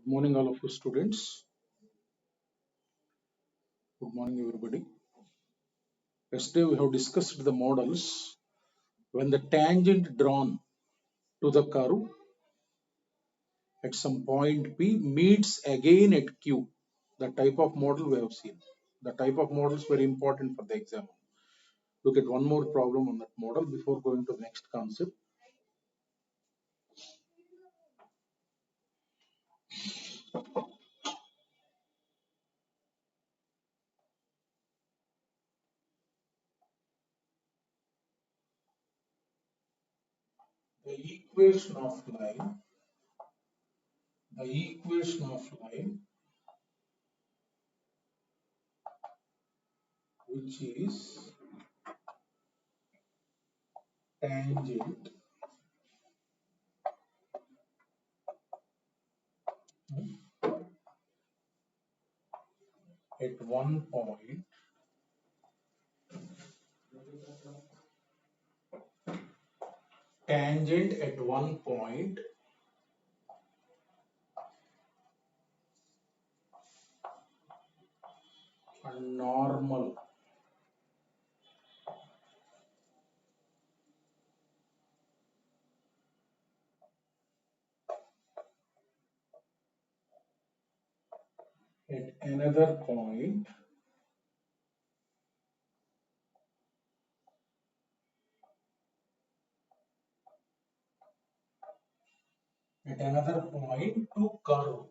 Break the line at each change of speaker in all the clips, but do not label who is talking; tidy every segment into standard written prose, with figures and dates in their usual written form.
Good morning, all of you students. Good morning, everybody. Yesterday we have discussed the models when the tangent drawn to the curve at some point P meets again at Q. The type of model we have seen. The type of model is very important for the exam. Look at one more problem on that model before going to the next concept. The equation of line, which is tangent at one point tangent at one point and normal at another point to curve.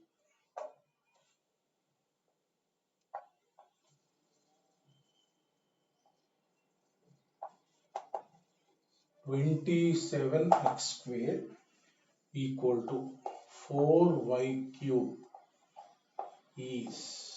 Twenty-seven x square equal to 4y cube is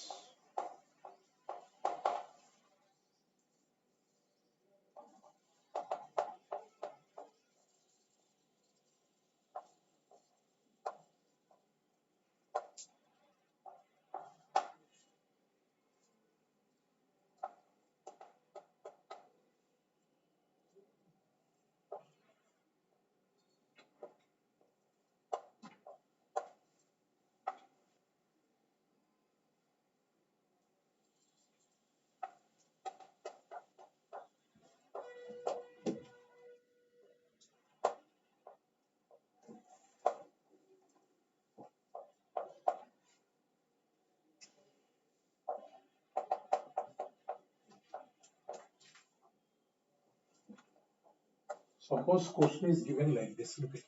suppose question is given like this. Look at.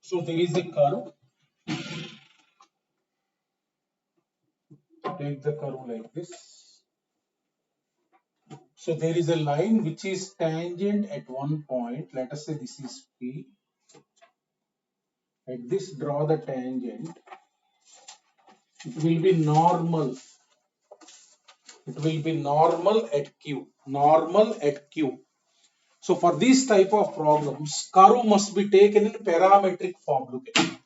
So there is a curve. Take the curve like this. So there is a line which is tangent at one point. Let us say this is P. At this draw the tangent. It will be normal. It will be normal at Q. Normal at Q. So for these type of problems, curve must be taken in parametric form. Look at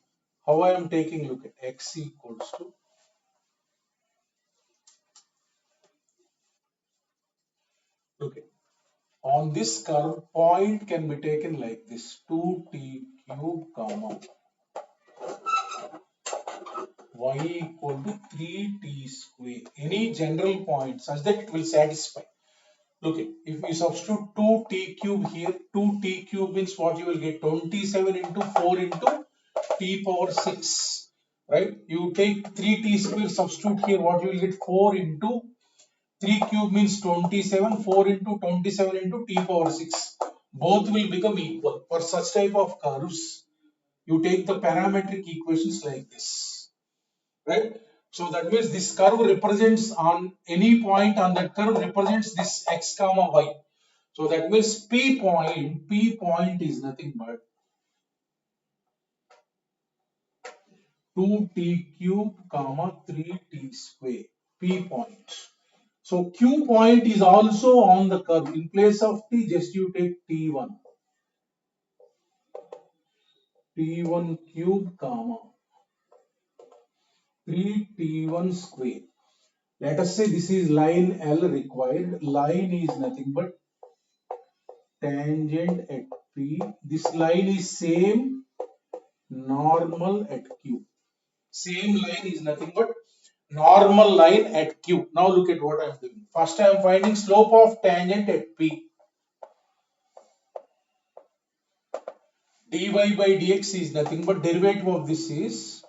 how I am taking. Look at x equals to look at on this curve point can be taken like this 2t cube comma y equal to 3t square. Any general point such that it will satisfy. Look at if we substitute 2t cube here, 2t cube means what you will get 27 into 4 into t power 6, right? You take 3t square, substitute here, what you will get 4 into 3 cube means 27, 4 into 27 into t power 6. Both will become equal. For such type of curves, you take the parametric equations like this, right? So that means this curve represents on any point on that curve represents this x comma y. So that means P point is nothing but 2t cube comma 3t square, P point. So Q point is also on the curve. In place of t, just you take t1 cube comma 3t1 square. Let us say this is line L required. Line is nothing but tangent at P. This line is same normal at Q. Same line is nothing but normal line at Q. Now look at what I am doing. First I am finding slope of tangent at P. Dy by dx is nothing but derivative of this is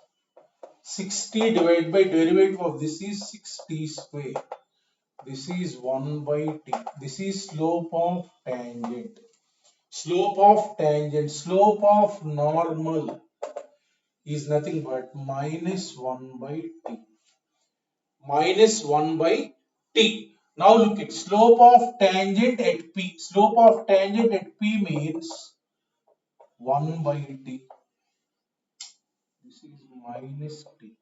60 divided by derivative of this is 6t square. This is 1 by t. This is slope of tangent. Slope of tangent, slope of normal is nothing but minus 1 by t. Minus 1 by t. Now look at slope of tangent at P. Slope of tangent at P means 1 by t. This is minus t.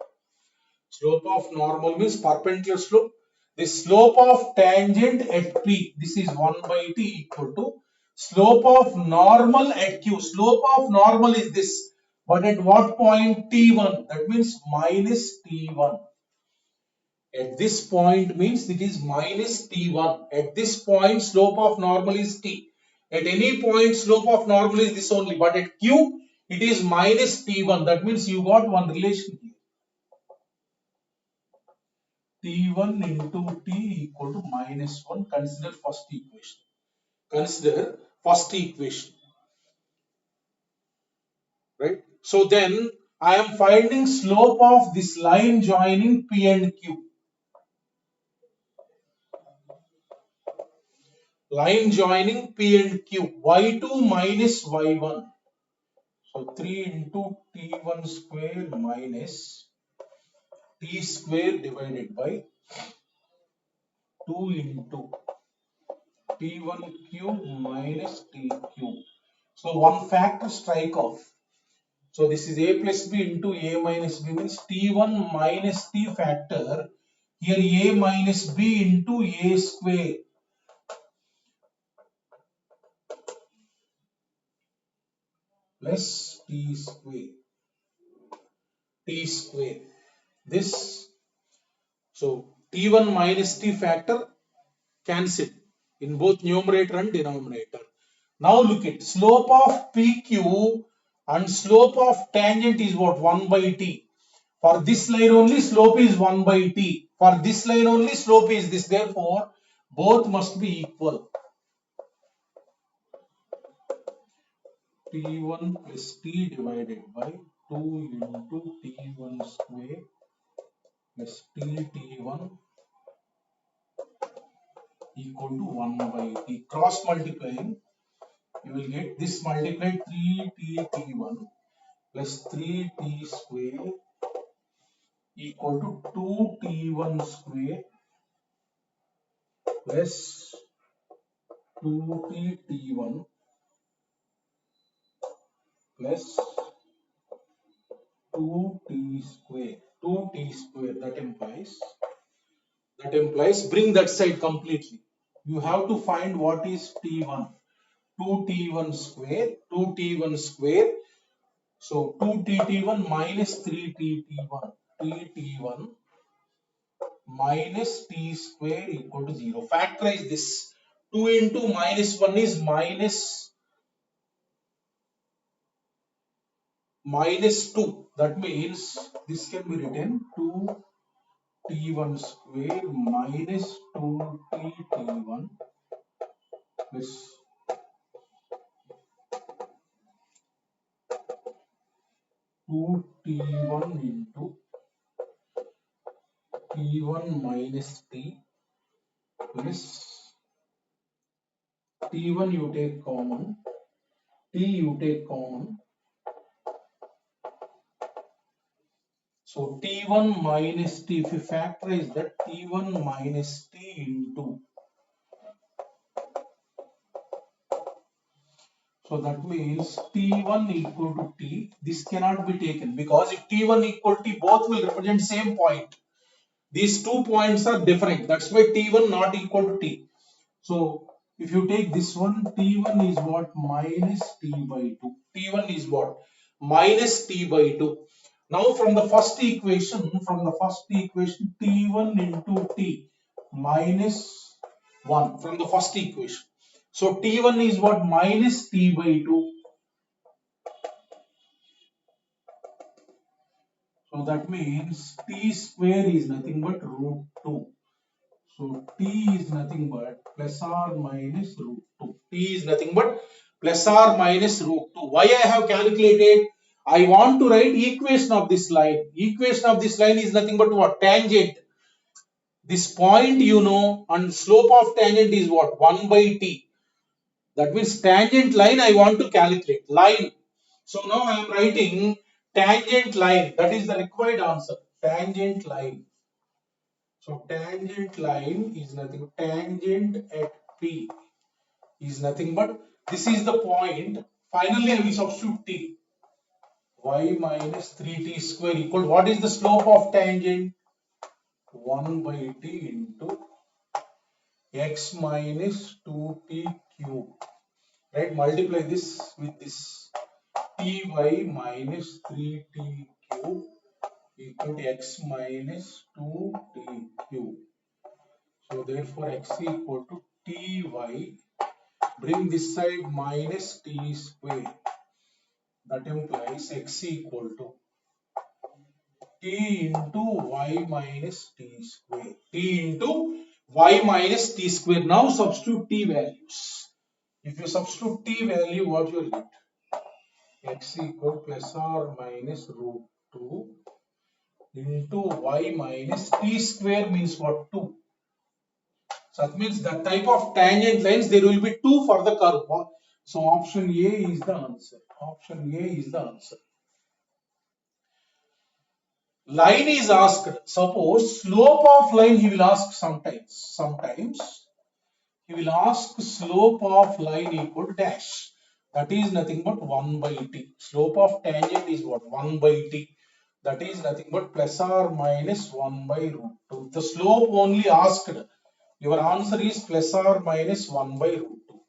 Slope of normal means perpendicular slope. The slope of tangent at P, this is 1 by t equal to slope of normal at Q. Slope of normal is this. But at what point? T1. That means minus T1. At this point means it is minus T1. At this point slope of normal is T. At any point slope of normal is this only. But at Q it is minus T1. That means you got one relation here. T1 into T equal to minus 1. Consider first equation. Consider first equation. Right. So then I am finding slope of this line joining P and Q. Line joining P and Q. Y2 minus Y1. So 3 into T1 square minus T square divided by 2 into T1 cube minus T cube. So one factor strike off. So this is a plus b into a minus b means T1 minus T factor. Here a minus b into a square. Plus T square. T square. This. So T1 minus T factor cancel in both numerator and denominator. Now look at slope of PQ and slope of tangent is what? 1 by t. For this line only slope is 1 by t. For this line only slope is this. Therefore, both must be equal. T1 plus t divided by 2 into T1 square plus T1 equal to 1 by t. Cross multiplying, you will get this multiplied 3t1 plus 3t square equal to 2t1 square plus 2t1 plus 2t square. 2t square, that implies bring that side completely. You have to find what is t1. 2t1 square, 2t1 square. So 2t1 minus 3t1, t1 minus t square equal to 0. Factorize this. 2 into minus 1 is minus 2. That means this can be written 2t1 square minus 2t1 plus 2t1 into t1 minus t plus t1 you take common, t you take common. So T1 minus T, if you factorize that, T1 minus T into. So that means T1 equal to T. This cannot be taken because if T1 equal to T, both will represent same point. These 2 points are different. That's why T1 not equal to T. So if you take this one, T1 is what? Minus T by 2. T1 is what? Minus T by 2. Now from the first equation, T1 into T minus 1 from the first equation. So T1 is what? Minus T by 2. So that means t square is nothing but root 2. So t is nothing but plus or minus root 2. T is nothing but plus or minus root 2. Why I have calculated? I want to write equation of this line. Equation of this line is nothing but what? Tangent. This point you know, and slope of tangent is what? 1 by t. That means tangent line I want to calculate. Line. So now I am writing tangent line. That is the required answer. Tangent line. So tangent line is nothing. Tangent at P is nothing but this is the point. Finally, I will substitute t. Y minus 3t square equal. What is the slope of tangent? 1 by t into x minus 2t cube. Right? Multiply this with this. Ty minus 3t cube equal to x minus 2t cube. So therefore x equal to ty. Bring this side minus t square. That implies x equal to t into y minus t square. T into y minus t square. Now substitute t values. If you substitute t value, what you will get? X equal plus or minus root 2 into y minus t square means what? 2. So that means the type of tangent lines there will be 2 for the curve. So option A is the answer. Option A is the answer. Line is asked. Suppose slope of line he will ask sometimes. Sometimes he will ask slope of line equal to dash. That is nothing but 1 by t. Slope of tangent is what? 1 by t. That is nothing but plus or minus 1 by root 2. The slope only asked. Your answer is plus or minus 1 by root 2.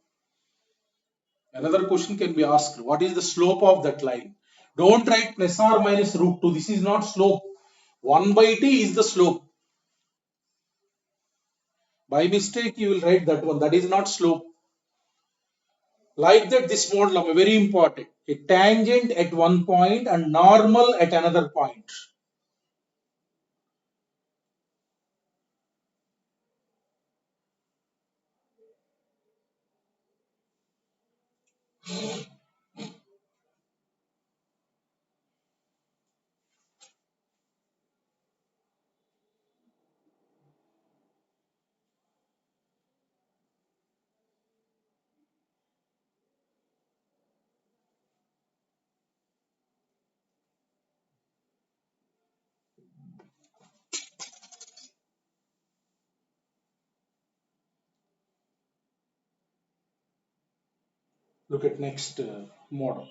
Another question can be asked. What is the slope of that line? Don't write plus or minus root 2. This is not slope. 1 by t is the slope. By mistake, you will write that one. That is not slope. Like that, this model very important. A tangent at one point and normal at another point. Look at next model.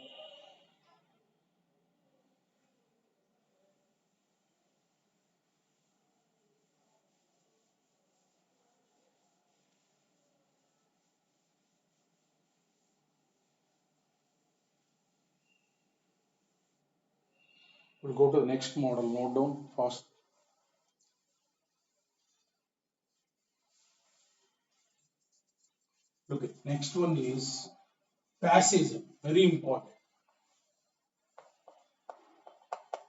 We'll go to the next model. Note down fast. Look at next one is passage. Very important.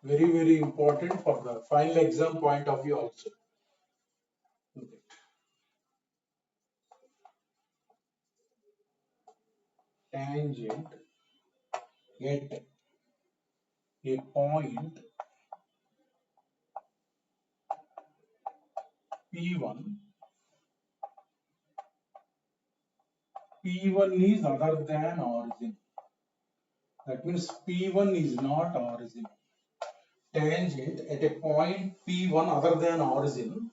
Very important for the final exam point of view also. Look at tangent at a point P1. P1 is other than origin. That means P1 is not origin. Tangent at a point P1 other than origin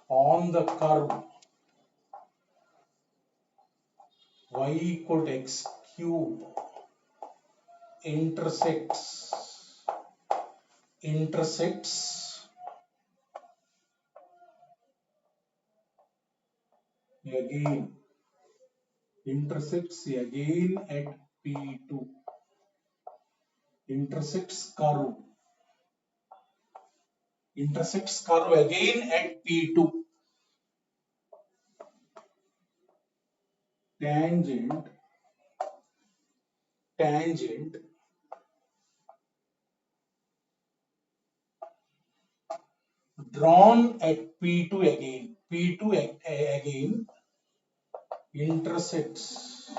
on the curve y equal to x cube intersects again at P2, intersects curve again at P2. Tangent tangent drawn at P2 again. P2 again intersects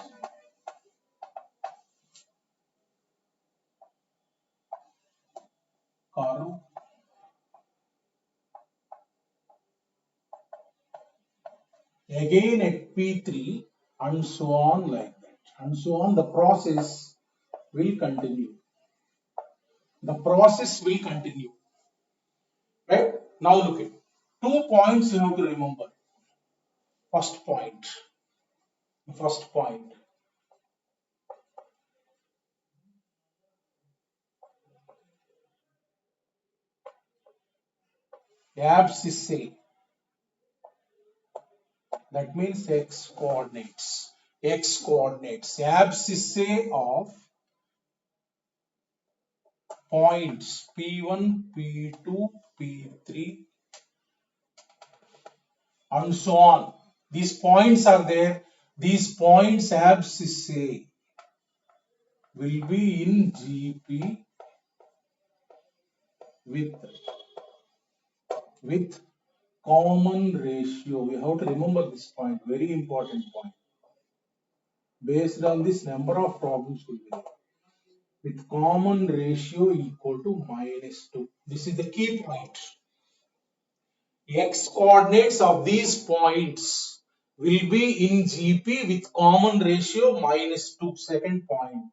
curve again at P3 and so on like that. And so on, the process will continue. The process will continue. Right? Now look at 2 points you have to remember. First point. First point. Abscissa. That means x coordinates. X coordinates. Abscissa of points P1, P2, P3 and so on. These points are there. These points abscissa will be in GP with common ratio. We have to remember this point, very important point. Based on this, number of problems will be there. With common ratio equal to -2. This is the key point. X coordinates of these points will be in GP with common ratio -2. Second point.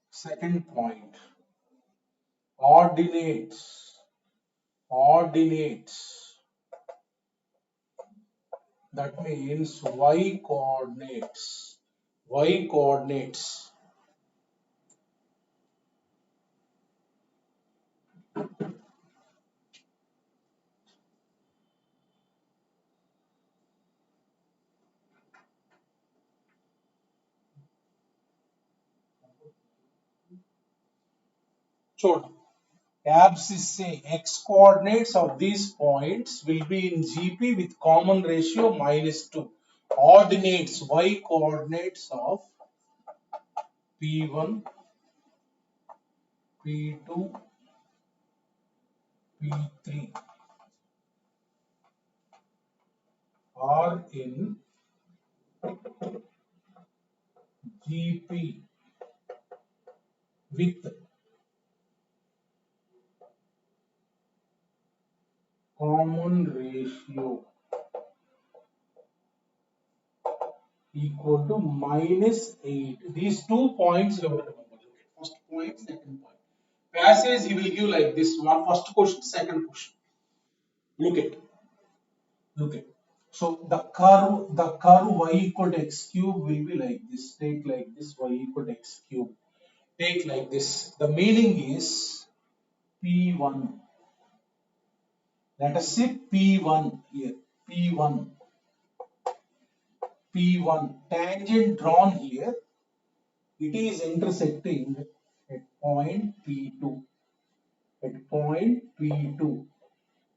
Second point. Ordinates. That means y coordinates. Y coordinates. So, abscissa x coordinates of these points will be in GP with common ratio -2. Ordinates y coordinates of P1, P2, P3 are in GP with common ratio equal to -8. These 2 points you have to remember. First point, second point. Passage he will give like this one. First question, second question. Look at. So the curve y equal to x cube will be like this. Take like this, y equal to x cube. Take like this. The meaning is P1. Let us say P1 here. P1. Tangent drawn here. It is intersecting at point P2.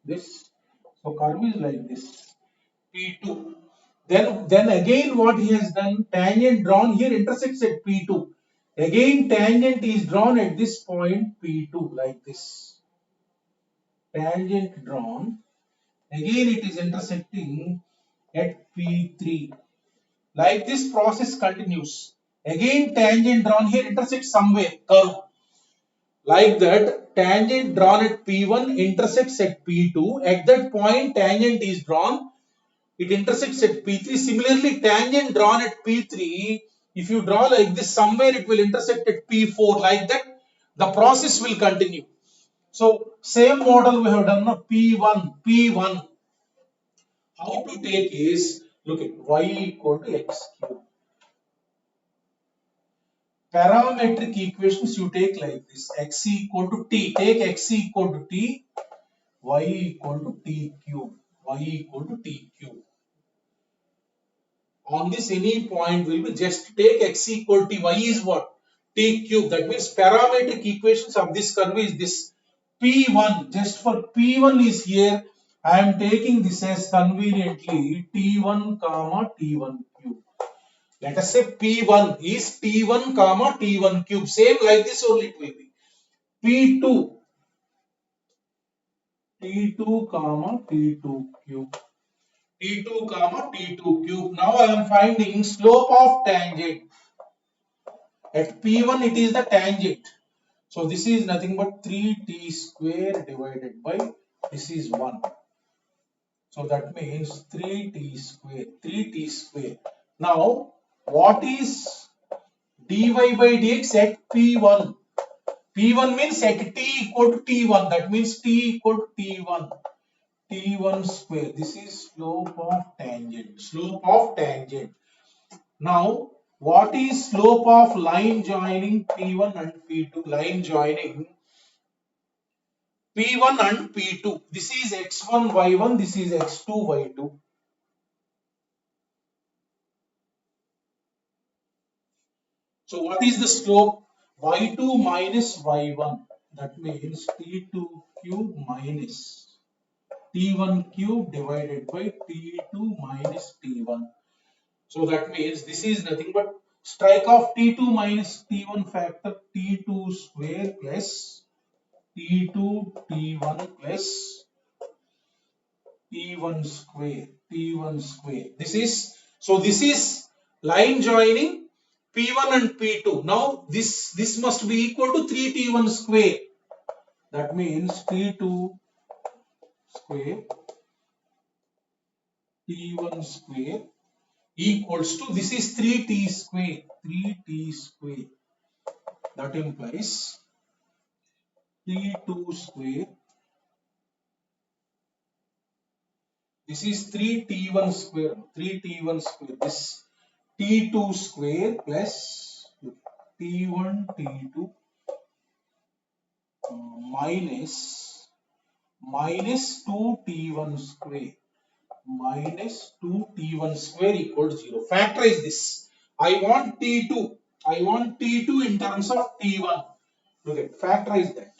This. So curve is like this. P2. Then again what he has done, tangent drawn here intersects at P2. Again tangent is drawn at this point P2 like this. Tangent drawn. Again it is intersecting at P3. Like this process continues. Again tangent drawn here intersects somewhere, curve. Like that, tangent drawn at P1 intersects at P2. At that point, tangent is drawn. It intersects at P3. Similarly, tangent drawn at P3, if you draw like this, somewhere it will intersect at P4. Like that, the process will continue. So, same model we have done now, P1. How to take is, look at y equal to x cube. Parametric equations you take like this, x equal to t. Take x equal to t, y equal to t cube. On this any point will be just take x equal to y is what? T cube. That means parametric equations of this curve is this P1, just for P1 is here, I am taking this as conveniently T1 comma T1 cube. Let us say P1 is T1 comma T1 cube. Same like this only it will be. P2, T2 comma T2 cube. T2 comma T2 cube. Now I am finding slope of tangent. At P1 it is the tangent. So this is nothing but 3t square divided by this is 1. So that means 3t square. 3t square. Now what is dy by dx at P1? P1 means at t equal to T1. That means t equal to T1. T1 square. This is slope of tangent. Slope of tangent. Now, what is slope of line joining P1 and P2? Line joining P1 and P2. This is x1, y1. This is x2, y2. So, what is the slope? Y2 minus y1. That means T2 cube minus T1 cube divided by T2 minus T1. So that means this is nothing but strike of T2 minus T1 factor T2 square plus T2 T1 plus T1 square T1 square. This is line joining P1 and P2. Now this must be equal to 3T1 square. That means T2 square T1 square equals to this is 3t square. 3t square. That implies T2 square. This is 3t1 square. 3t1 square. This T2 square plus T1 T2 minus 2t1 square. Minus 2t1 square equals 0. Factorize this. I want T2. I want T2 in terms of T1. Look at factorize that.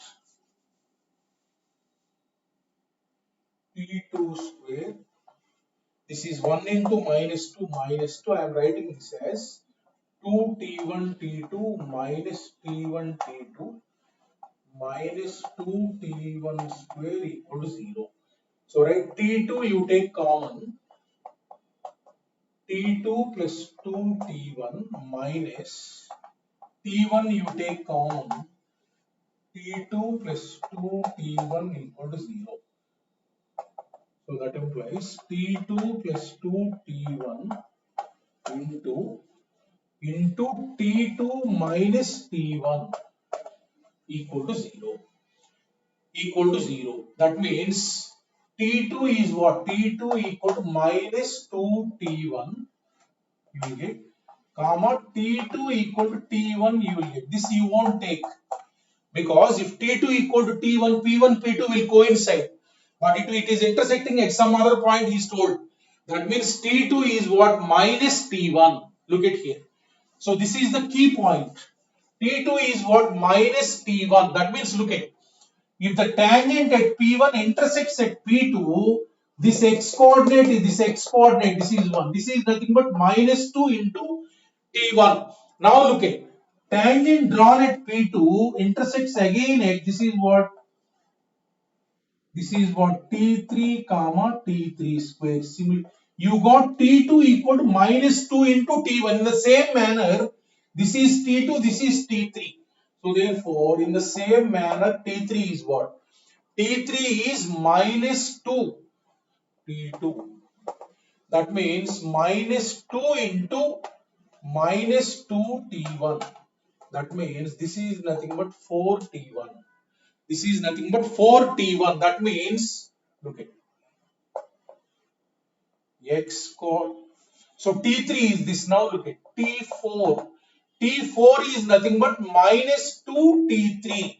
T2 square. This is 1 into minus 2 minus 2. I am writing this as 2t1 T2 minus T1 T2 minus 2t1 square equal to 0. So write T2 you take common. T2 plus 2t1 minus T1 you take common. T2 plus 2t1 equal to 0. So that implies T2 plus 2t1 into T2 minus T1 equal to 0. Equal to 0. That means T2 is what? T2 equal to minus 2t1 you will get, comma T2 equal to T1 you will get. This you won't take because if T2 equal to T1, P1, P2 will coincide. But it is intersecting at some other point he is told. That means T2 is what? Minus T1. Look at here. So this is the key point. T2 is what? Minus T1. That means look at, if the tangent at P1 intersects at P2, this x coordinate is this x coordinate. This is 1. This is nothing but minus 2 into T1. Now look at, tangent drawn at P2 intersects again at this is what? This is what? T3 comma T3 square. You got T2 equal to minus 2 into T1. In the same manner, this is T2, this is T3. So therefore, in the same manner, T3 is what? T3 is minus 2 T2. That means minus 2 into minus 2 T1. That means this is nothing but 4 T1. This is nothing but 4 T1. That means, look at x code. So T3 is this. Now look at T4. T4 is nothing but minus 2 T3.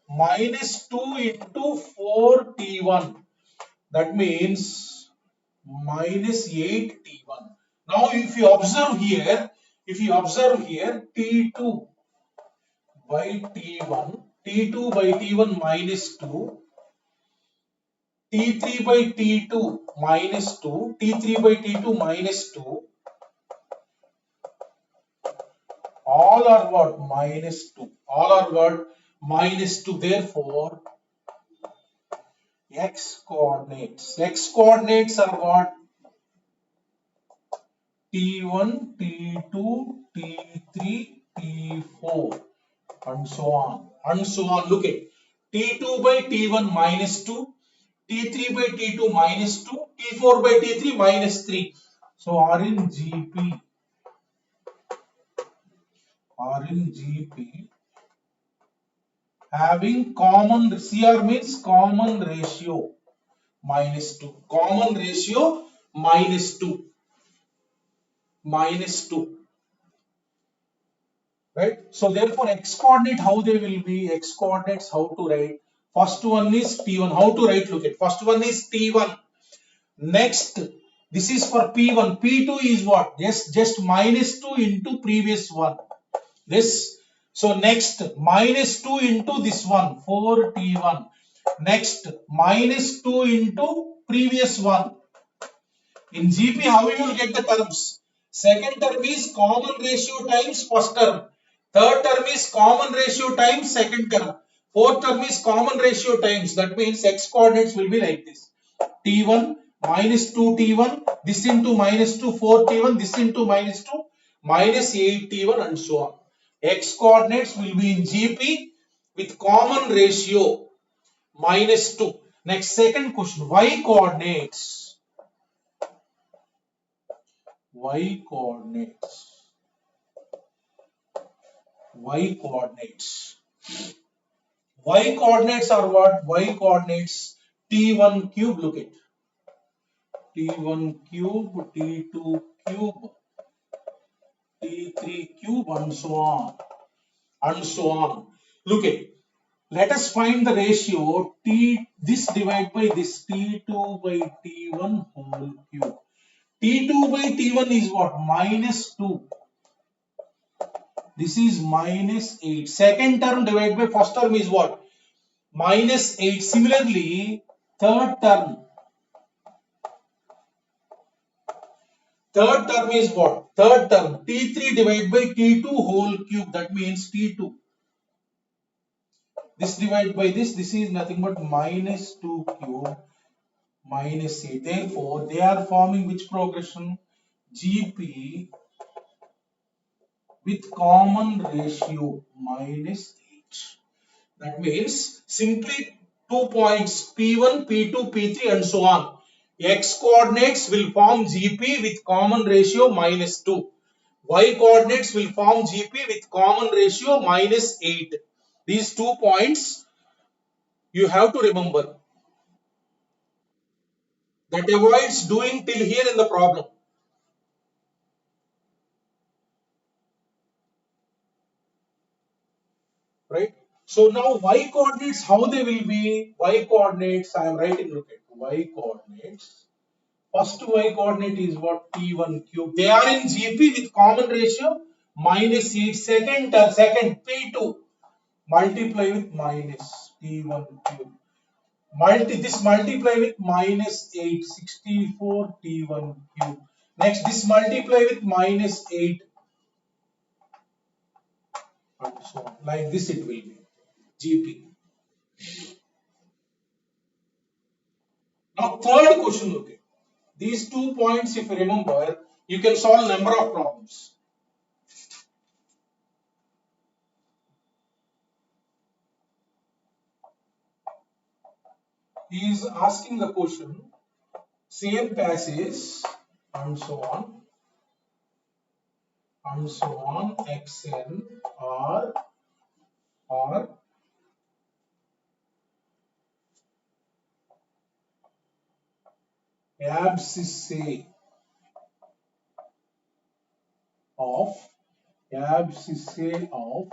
Minus 2 into 4 T1. That means minus 8 T1. Now if you observe here T2 by T1, T2 by T1 minus 2, T3 by T2 minus 2, T3 by T2 minus 2, all are what? Minus 2. All are what? Minus 2. Therefore, x coordinates. X coordinates are what? T1, T2, T3, T4 and so on. And so on. Look at T2 by T1 minus 2, T3 by T2 minus 2, T4 by T3 minus 3. So are in GP. Are in GP having common, CR means common ratio minus 2. Common ratio minus 2. Minus 2. Right? So therefore x coordinate, how they will be? X coordinates, how to write? First one is T1. How to write? Look at first one is T1. Next, this is for P1. P2 is what? Yes, just minus 2 into previous one. This. So next, minus 2 into this one, 4T1. Next, minus 2 into previous one. In GP, how you will get the terms? Second term is common ratio times first term. Third term is common ratio times second term. Fourth term is common ratio times. That means x coordinates will be like this. T1 minus 2T1, this into minus 2, 4T1, this into minus 2, minus 8T1 and so on. X coordinates will be in GP with common ratio minus 2. Next, second question, y coordinates. Y coordinates. Y coordinates. Y coordinates are what? Y coordinates T1 cube, look at T1 cube, T2 cube, T3 cube and so on. And so on. Look at, let us find the ratio T, this divided by this, T2 by T1 whole cube. T2 by T1 is what? Minus 2. This is minus 8. Second term divided by first term is what? Minus 8. Similarly, third term. Third term is what? Third term. T3 divided by T2 whole cube. That means T2. This divided by this is nothing but minus 2 cube minus 8. Therefore, they are forming which progression? GP with common ratio minus 8. That means simply 2 points P1, P2, P3 and so on. X coordinates will form GP with common ratio minus 2. Y coordinates will form GP with common ratio minus 8. These 2 points you have to remember. That avoids doing till here in the problem. Right? So now y coordinates, how they will be? Y coordinates, I am writing, look at y coordinates. First y coordinate is what? T1 cube. They are in GP with common ratio minus 8. Second P2 multiply with minus T1 cube. This multiply with minus 8, 64 T1 cube. Next, this multiply with minus 8 and so on. Like this it will be. GP. Now third question, look at these 2 points. If you remember, you can solve number of problems. He is asking the question, same passage and so on and so on. Xn or abscissa of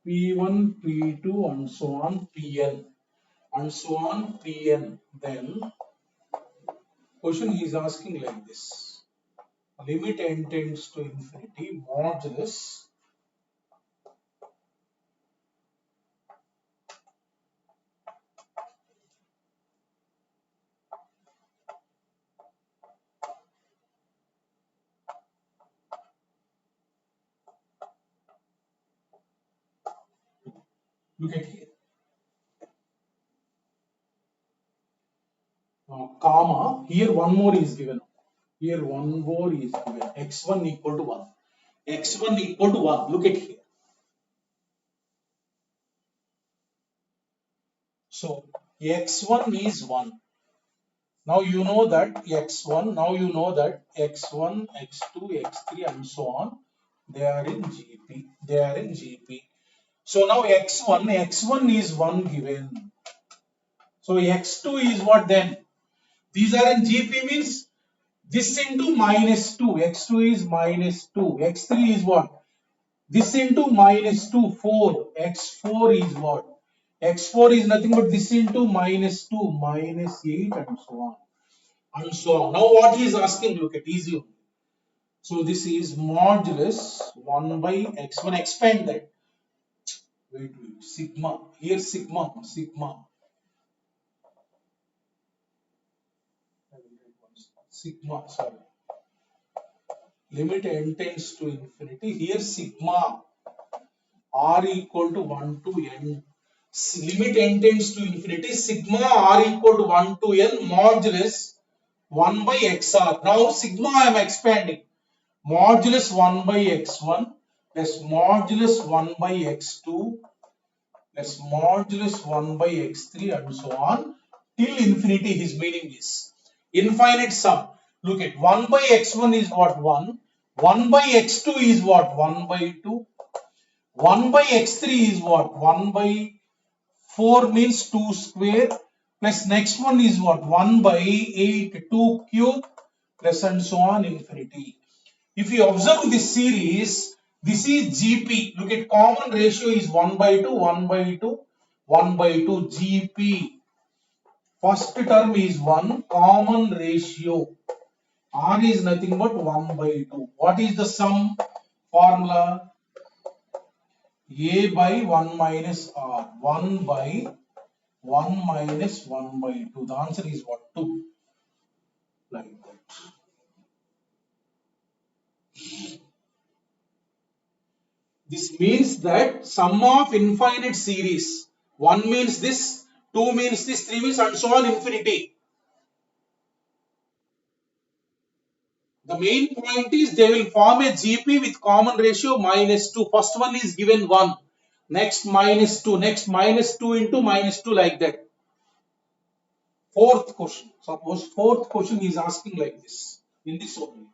P1, P2 and so on Pn and so on Pn. Then question he is asking like this. Limit n tends to infinity modulus Look at here. Comma. Here one more is given. Here one more is given. X1 equal to 1. X1 equal to 1. Look at here. So X1 is 1. Now you know that X1, now you know that X1, X2, X3 and so on, they are in GP. They are in GP. So now X1 is 1 given. So X2 is what then? These are in GP means this into minus 2. X2 is minus 2. X3 is what? This into minus 2, 4. X4 is what? X4 is nothing but this into minus 2, minus 8 and so on. And so on. Now what he is asking, look at easy. So this is modulus 1 by x1. Expand that. Wait. Sigma. Here sigma. Sigma. Sorry. Limit n tends to infinity. Here sigma r equal to 1 to n. Limit n tends to infinity. Sigma r equal to 1 to n modulus 1 by xr. Now sigma I am expanding. Modulus 1 by x1 plus modulus 1 by x2 plus modulus 1 by x3 and so on till infinity. His meaning is infinite sum. Look at 1 by x1 is what? 1. 1 by x2 is what? 1 by 2. 1 by x3 is what? 1 by 4 means 2 square plus next one is what? 1 by 8, 2 cube plus and so on infinity. If you observe this series, this is GP. Look at common ratio is 1 by 2, 1 by 2, 1 by 2 GP. First term is 1, common ratio. R is nothing but 1 by 2. What is the sum formula? A by 1 minus R. 1 by 1 minus 1 by 2. The answer is what? 2. Like that. This means that sum of infinite series. 1 means this, 2 means this, 3 means and so on infinity. The main point is they will form a GP with common ratio minus 2. First one is given 1. Next minus 2. Next minus 2 into minus 2 like that. Fourth question. Suppose fourth question is asking like this. In this only.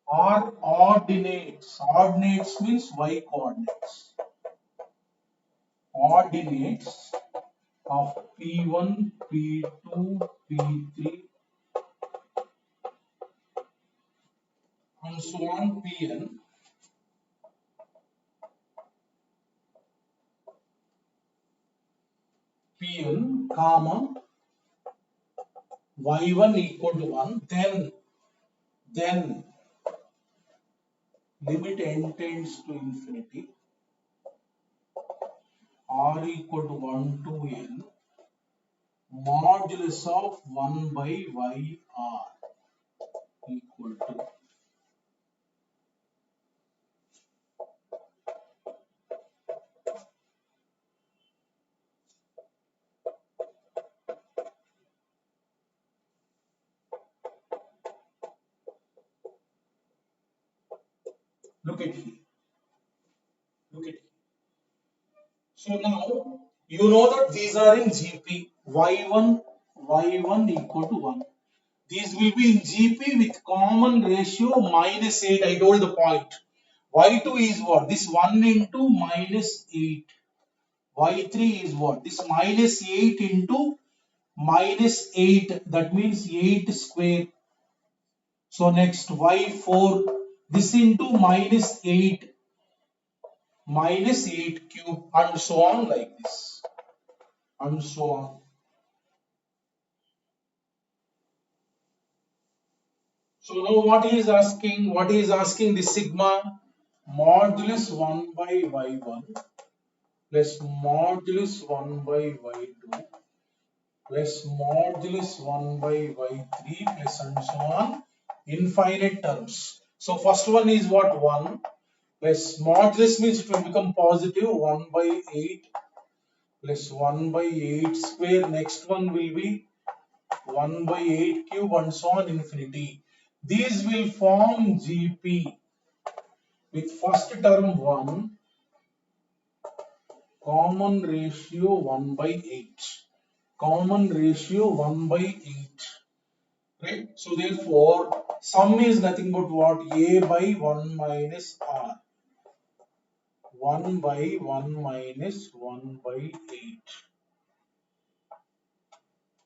Are ordinates. Ordinates means y coordinates. Ordinates of P1, P2, P3 and so on Pn. Pn, comma, y1 equal to 1, then limit n tends to infinity, r equal to 1 to n, modulus of 1 by yr equal to. Look at here. Look at here. So now you know that these are in GP. y1 equal to 1. These will be in GP with common ratio minus 8. I told the point. Y2 is what? This 1 into minus 8. Y3 is what? This minus 8 into minus 8. That means 8 square. So next Y4. This into minus 8. Minus 8 cube and so on like this. And so on. So now what he is asking? What he is asking the sigma? modulus 1 by y1 plus modulus 1 by y2 plus modulus 1 by y3 plus and so on, infinite terms. So first one is what? 1 plus modulus means it will become positive 1 by 8 plus 1 by 8 square. Next one will be 1 by 8 cube and so on infinity. These will form GP with first term 1, common ratio 1 by 8. Common ratio 1 by 8. Right? So therefore, sum is nothing but what? A by 1 minus R. 1 by 1 minus 1 by 8.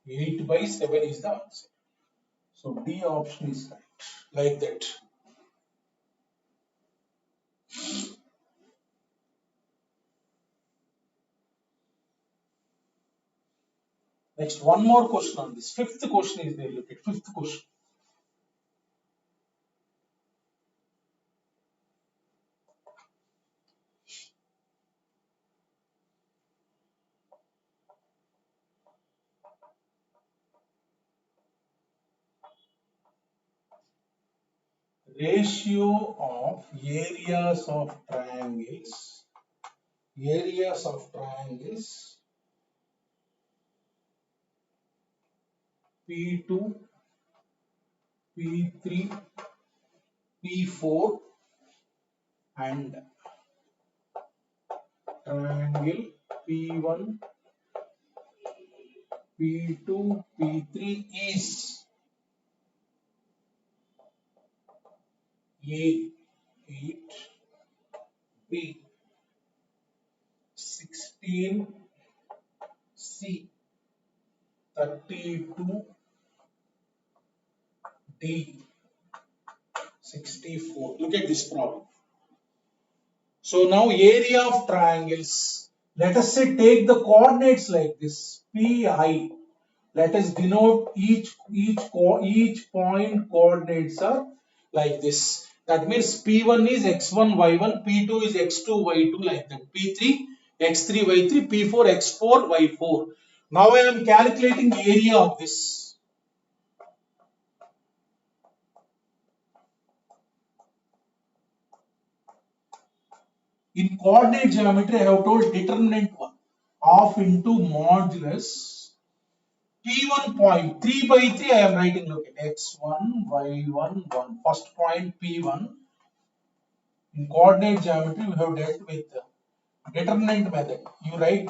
8 by 7 is the answer. So D option is correct. Like that. Next, one more question on this. Fifth question is there. Look at fifth question. Ratio of areas of triangles. Areas of triangles P2, P3, P4 and triangle P1, P2, P3 is A 8, B 16, C 32, D 64. Look at this problem. So now area of triangles. Let us say take the coordinates like this. Pi. Let us denote each point coordinates are like this. That means P1 is x1 y1, P2 is x2 y2 like that. P3 x3 y3, P4 x4 y4. Now I am calculating area of this. In coordinate geometry, I have told determinant 1 half into modulus P1 point 3 by 3. I am writing, look at x1 y1 1. First point P1. In coordinate geometry, we have dealt with determinant method. You write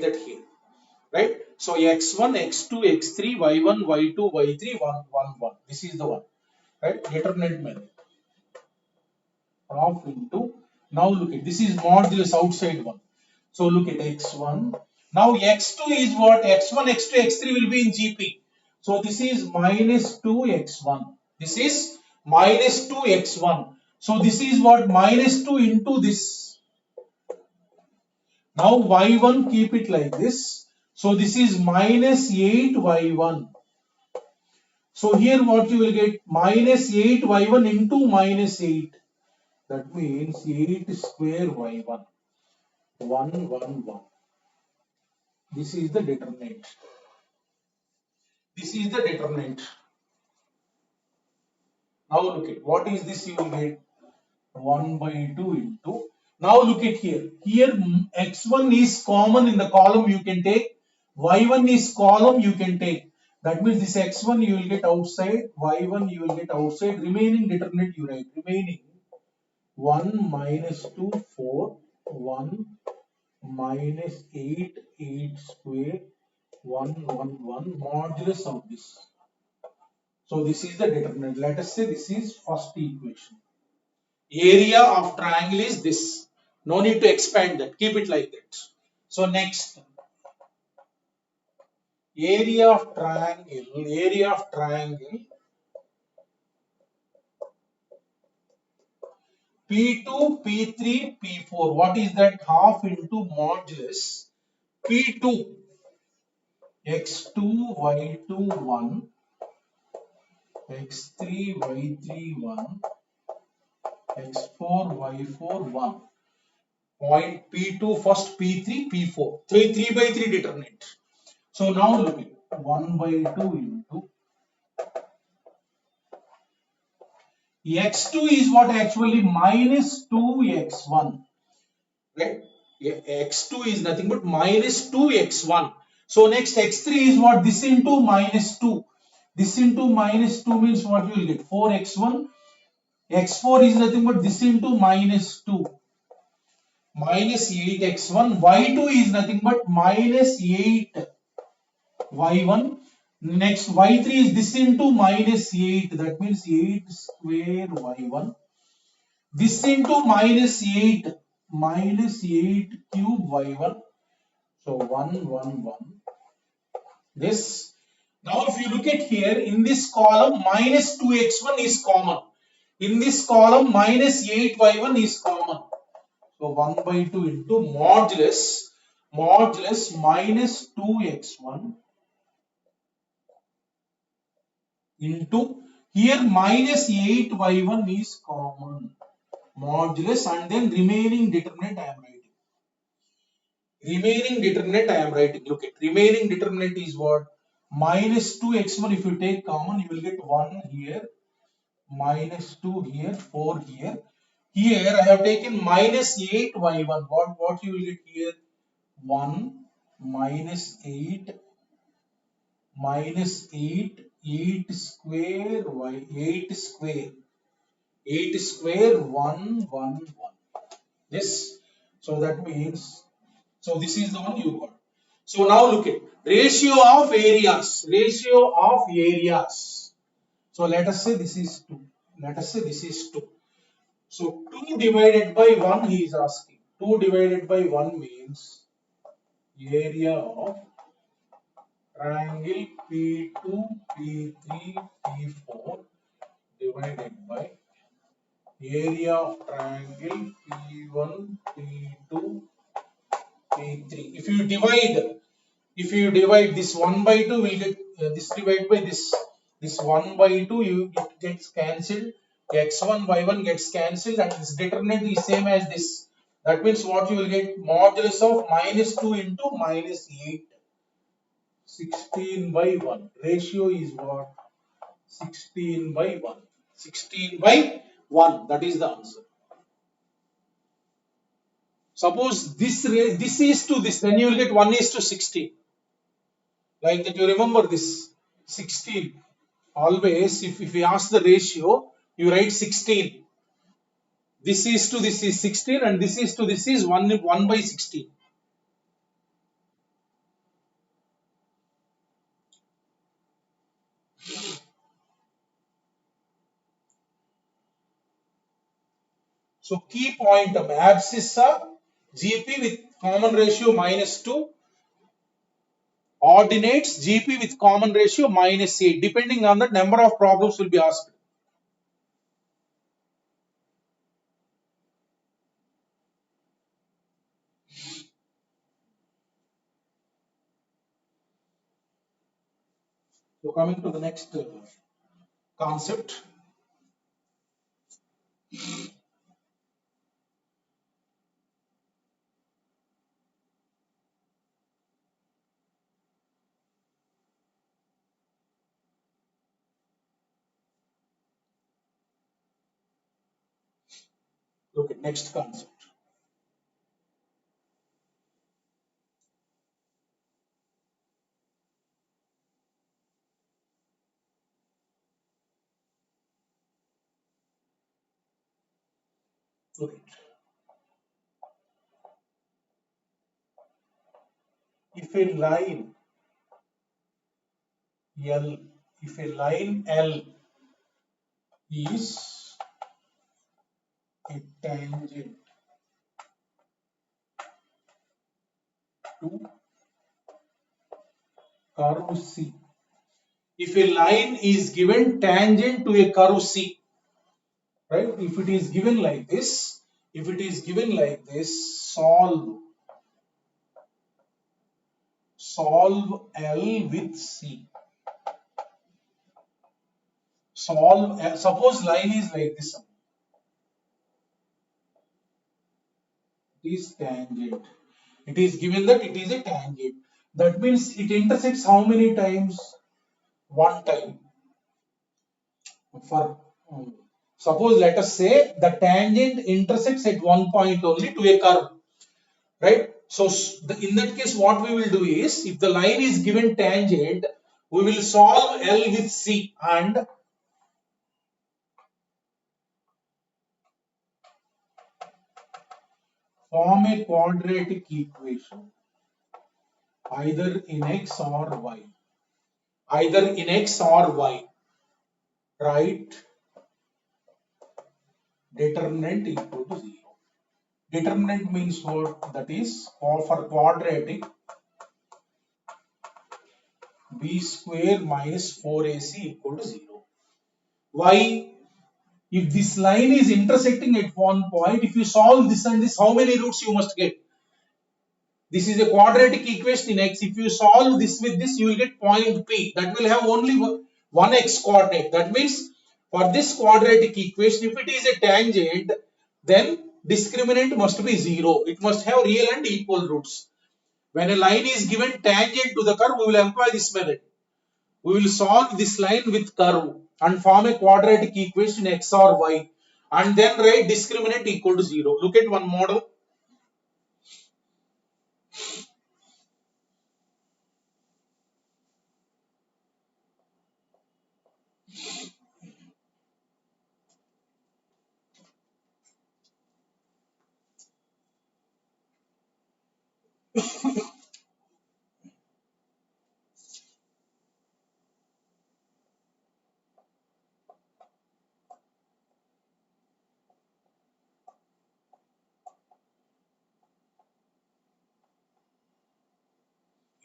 that here, right? So x1, x2, x3, y1, y2, y3, 1, 1, 1. This is the one, right? Determinant method. Half into. Now look at this is modulus outside one. So look at x1. Now x2 is what? x1, x2, x3 will be in GP. So this is minus 2x1. This is minus 2x1. So this is what? Minus 2 into this. Now y1 keep it like this. So this is minus 8y1. So here what you will get? Minus 8y1 into minus 8. That means 8 square y1. 1, 1, 1. This is the determinant. This is the determinant. Now look at what is this, you will get 1 by 2 into. Now look at here. Here x1 is common in the column, you can take. Y1 is column, you can take. That means this x1 you will get outside, y1 you will get outside. Remaining determinant you write. Remaining 1 minus 2, 4, 1 minus 8, 8 square, 1, 1, 1 modulus of this. So this is the determinant. Let us say this is first equation. Area of triangle is this. No need to expand that. Keep it like that. So next, area of triangle P2, P3, P4. What is that? Half into modulus P2 x2 y2 1 x3 y3 1 x4, y4, 1. Point P2 first, P3, P4. 3 by 3 determinant. So now look at 1 by 2 into x2 is what actually minus 2x1. Right? X2 is nothing but minus 2x1. So next x3 is what? This into minus 2. This into minus 2 means what you will get? 4x1. x4 is nothing but this into minus 2. Minus 8x1. y2 is nothing but minus 8y1. Next y3 is this into minus 8. That means 8 square y1. This into minus 8. Minus 8 cube y1. So 1, 1, 1. This. Now if you look at here, in this column minus 2x1 is common. In this column minus 8y1 is common. So 1 by 2 into modulus minus 2x1 into here minus 8y1 is common. Modulus and then remaining determinant I am writing. Remaining determinant I am writing. Look at remaining determinant is what? Minus 2x1. If you take common, you will get 1 here, minus 2 here, 4 here. Here I have taken minus 8y1. What you will get here? 1 minus 8 minus 8 8 square y 8 square 8 square 1 1 1. This. So that means, so this is the one you got. So now look at ratio of areas. Ratio of areas. So let us say this is 2. Let us say this is 2. So 2 divided by 1 he is asking. 2 divided by 1 means area of triangle P2, P3, P4 divided by area of triangle P1, P2, P3. If you divide this 1 by 2, will get this divided by this. This 1 by 2, it gets cancelled. X1 by 1 gets cancelled, and this determinant is same as this. That means what you will get? Modulus of minus 2 into minus 8. 16 by 1. Ratio is what? 16 by 1. 16 by 1. That is the answer. Suppose this is to this, then you will get 1 is to 16. Like that, you remember this 16. Always, if we ask the ratio, you write 16. This is to this is 16, and this is to this is 1 by 16. So key point of abscissa, GP with common ratio minus 2, ordinates GP with common ratio minus 8. Depending on the number of problems will be asked. So coming to the next concept. Look at next concept. Look at. If a line L, if a line L is a tangent to curve C. If a line is given tangent to a curve C, right? If it is given like this, solve L with C. Solve L. Suppose line is like this. is tangent. It is given that it is a tangent. That means it intersects how many times? One time. For suppose let us say the tangent intersects at one point only to a curve, right? So in that case, what we will do is, if the line is given tangent, we will solve L with C and form a quadratic equation either in X or Y. Either in X or Y, right? Determinant equal to 0. Determinant means what? That is, for quadratic, b square minus 4ac equal to 0. Why? If this line is intersecting at one point, if you solve this and this, how many roots you must get? This is a quadratic equation in X. If you solve this with this, you will get point P. That will have only one X coordinate. That means for this quadratic equation, if it is a tangent, then discriminant must be 0. It must have real and equal roots. When a line is given tangent to the curve, we will employ this method. We will solve this line with curve and form a quadratic equation X or Y, and then write discriminant equal to 0. Look at one model.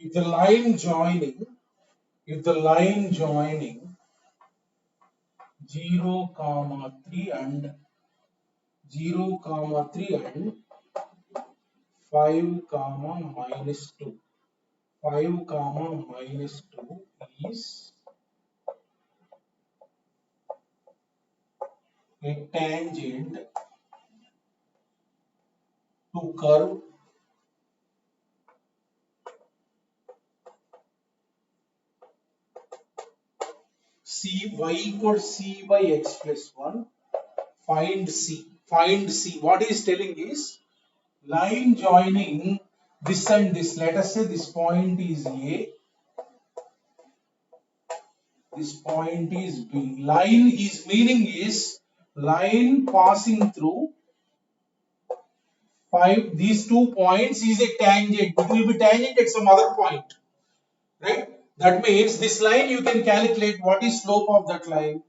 If the line joining, 0, comma 3 and 0, comma 3 and 5, comma minus 2. 5, comma minus 2 is a tangent to curve y equals c by x plus 1. Find C. Find C. What he is telling is, line joining this and this. Let us say this point is A, this point is B. Line is meaning is line passing through these 2 points is a tangent. It will be tangent at some other point, right? That means this line you can calculate what is slope of that line.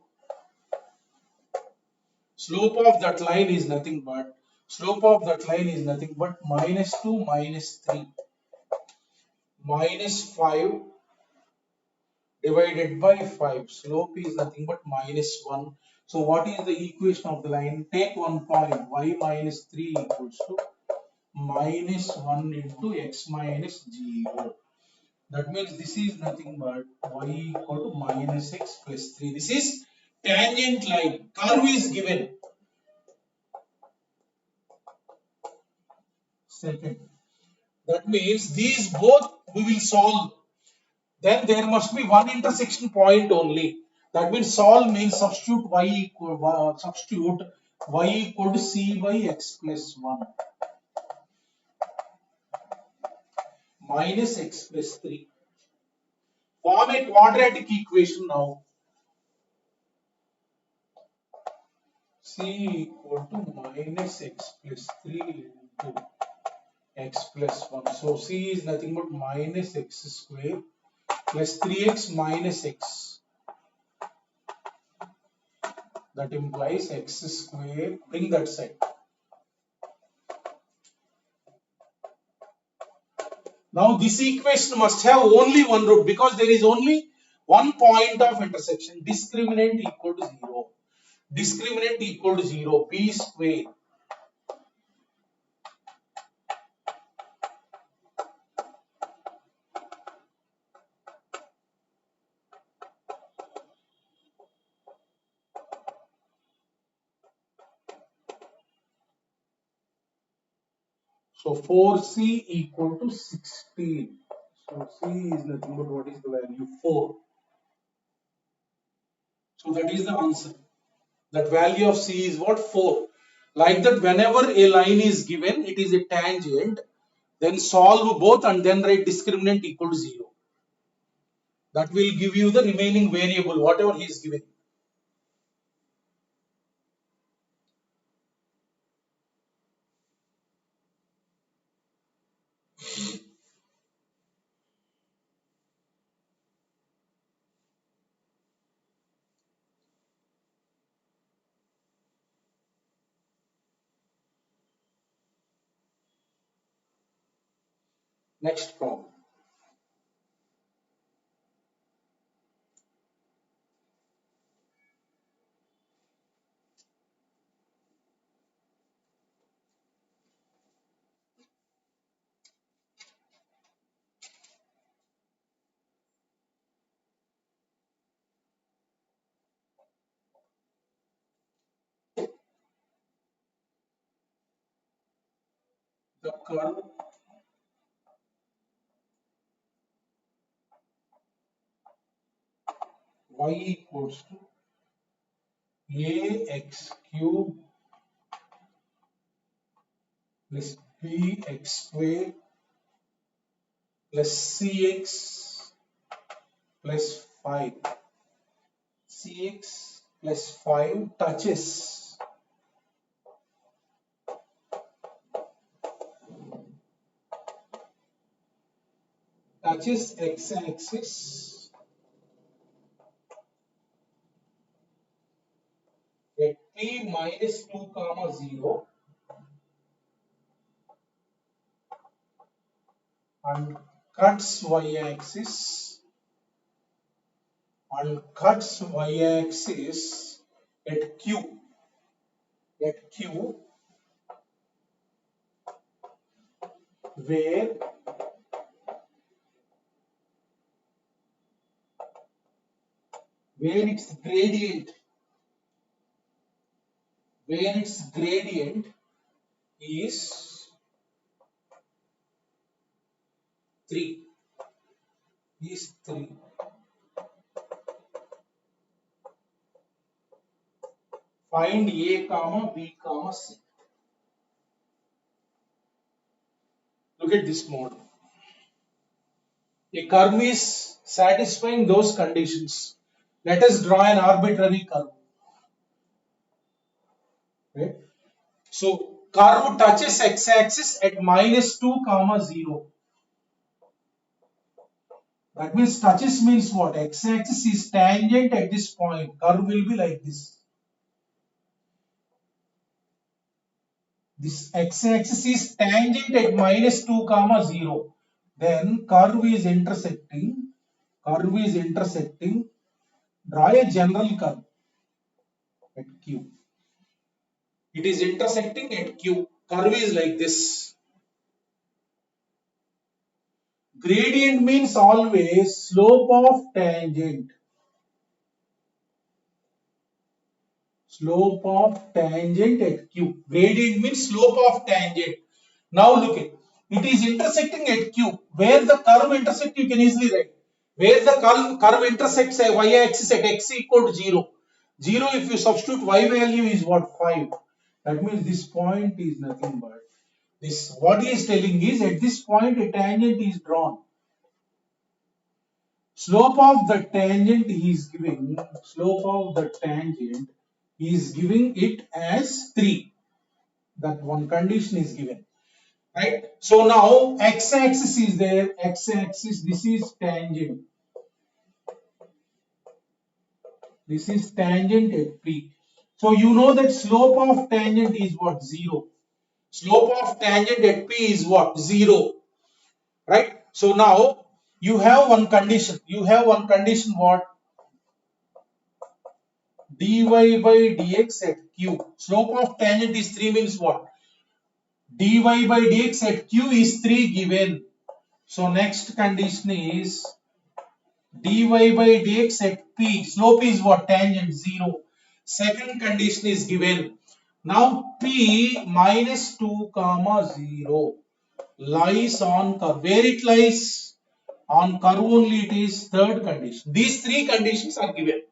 Slope of that line is nothing but minus 2 minus 3 minus 5 divided by 5. Slope is nothing but minus 1. So what is the equation of the line? Take one point, y minus 3 equals to minus 1 into x minus 0. That means this is nothing but y equal to minus x plus 3. This is tangent line. Curve is given. Second. That means these both we will solve. Then there must be one intersection point only. That means solve means substitute y equal to c by x plus 1 minus x plus 3. Form a quadratic equation now. C equal to minus x plus 3 into x plus 1. So c is nothing but minus x square plus 3x minus x. That implies x square. Bring that side. Now this equation must have only one root because there is only one point of intersection. Discriminant equal to 0. Discriminant equal to 0. B square. So 4c equal to 16. So c is nothing but what is the value? 4. So that is the answer. That value of c is what? 4. Like that, whenever a line is given, it is a tangent, then solve both and then write discriminant equal to 0. That will give you the remaining variable, whatever he is giving. Next problem. The curve y equals to ax cube plus bx square plus cx plus 5. Cx plus 5 touches x-axis at p minus 2 comma 0 and cuts y-axis at q where its gradient is 3 is 3. Find a comma b comma c. Look at this model. A curve is satisfying those conditions. Let us draw an arbitrary curve. Okay. So curve touches x-axis at minus 2 comma 0. That means touches means what? X-axis is tangent at this point. Curve will be like this. This x-axis is tangent at minus 2 comma 0. Then curve is intersecting. Draw a general curve at Q. It is intersecting at Q. Curve is like this. Gradient means always slope of tangent. Slope of tangent at Q. Gradient means slope of tangent. Now look at it is intersecting at Q. Where the curve intersects, you can easily write. Where the curve intersects a y-axis at x equal to 0. 0 if you substitute y value is what? 5. That means this point is nothing but this. What he is telling is at this point a tangent is drawn. Slope of the tangent is giving it as 3. That one condition is given. Right? So now x-axis is there, x-axis, this is tangent. This is tangent at P. So you know that slope of tangent is what? 0. Slope of tangent at P is what? 0. Right? So now you have one condition. What? dy by dx at Q. Slope of tangent is 3 means what? dy by dx at Q is 3 given. So next condition is dy by dx at P. Slope is what? Tangent 0. Second condition is given. Now P minus 2 comma 0. lies on curve. Where it lies? On curve only it is third condition. These three conditions are given.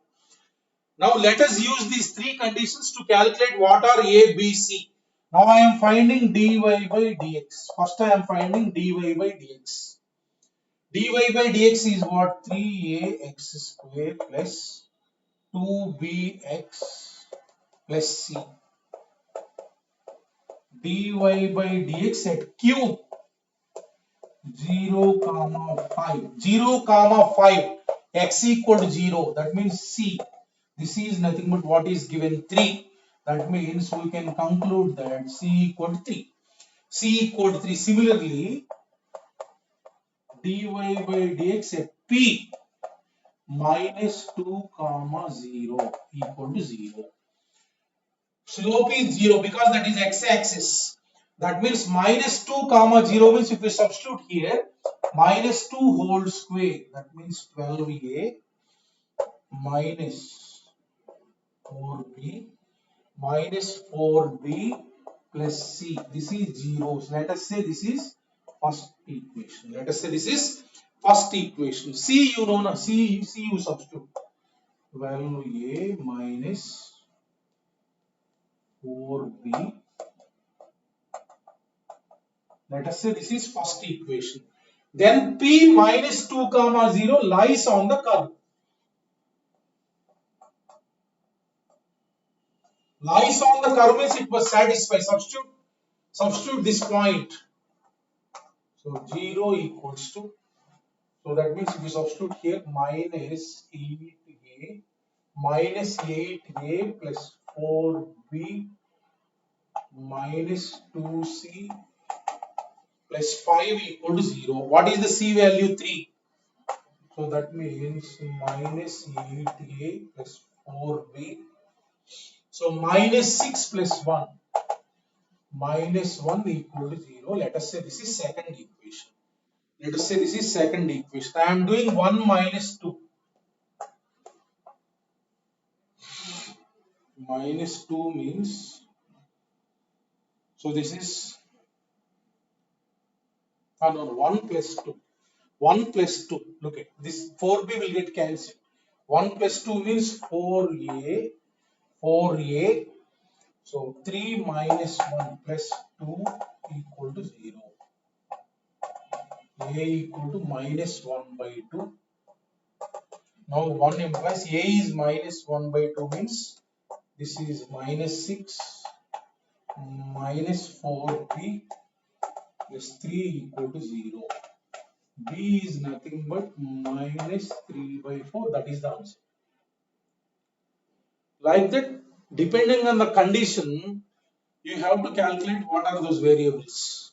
Now let us use these three conditions to calculate what are A, B, C. Now I am finding dy by dx. First I am finding dy by dx. dy by dx is what? 3ax square plus 2bx plus c. dy by dx at q 0 comma 5 0 comma 5 x equal to 0, that means c. This is nothing but what is given 3, that means we can conclude that c equal to 3. C equal to 3. Similarly, dy by dx at p minus 2 comma 0 equal to 0. Slope is 0 because that is x-axis. That means minus 2 comma 0 means if we substitute here, minus 2 whole square, that means 12a minus 4b minus 4b plus c. This is zeros. Let us say this is first equation. Let us say this is first equation. C you know now. C you substitute. 12a minus 4b. Let us say this is first equation. Then p minus 2 comma 0 lies on the curve. Lies on the curve means it was satisfied. Substitute this point. So 0 equals to, so that means if we substitute here, minus 8a minus 8a plus 4b minus 2c plus 5 equal to 0. What is the c value? 3. So that means minus 8a plus 4b. So minus 6 plus 1. Minus 1 equal to 0. Let us say this is second equation. Let us say this is second equation. I am doing 1 minus 2. Minus 2 means, so this is, no, 1 plus 2. 1 plus 2. Look at this 4b will get cancelled. 1 plus 2 means 4a. 4a. So 3 minus 1 plus 2 equal to 0. A equal to minus 1 by 2. Now 1 implies A is minus 1 by 2 means this is minus 6 minus 4b plus 3 equal to 0. B is nothing but minus 3 by 4. That is the answer. Like that, depending on the condition, you have to calculate what are those variables.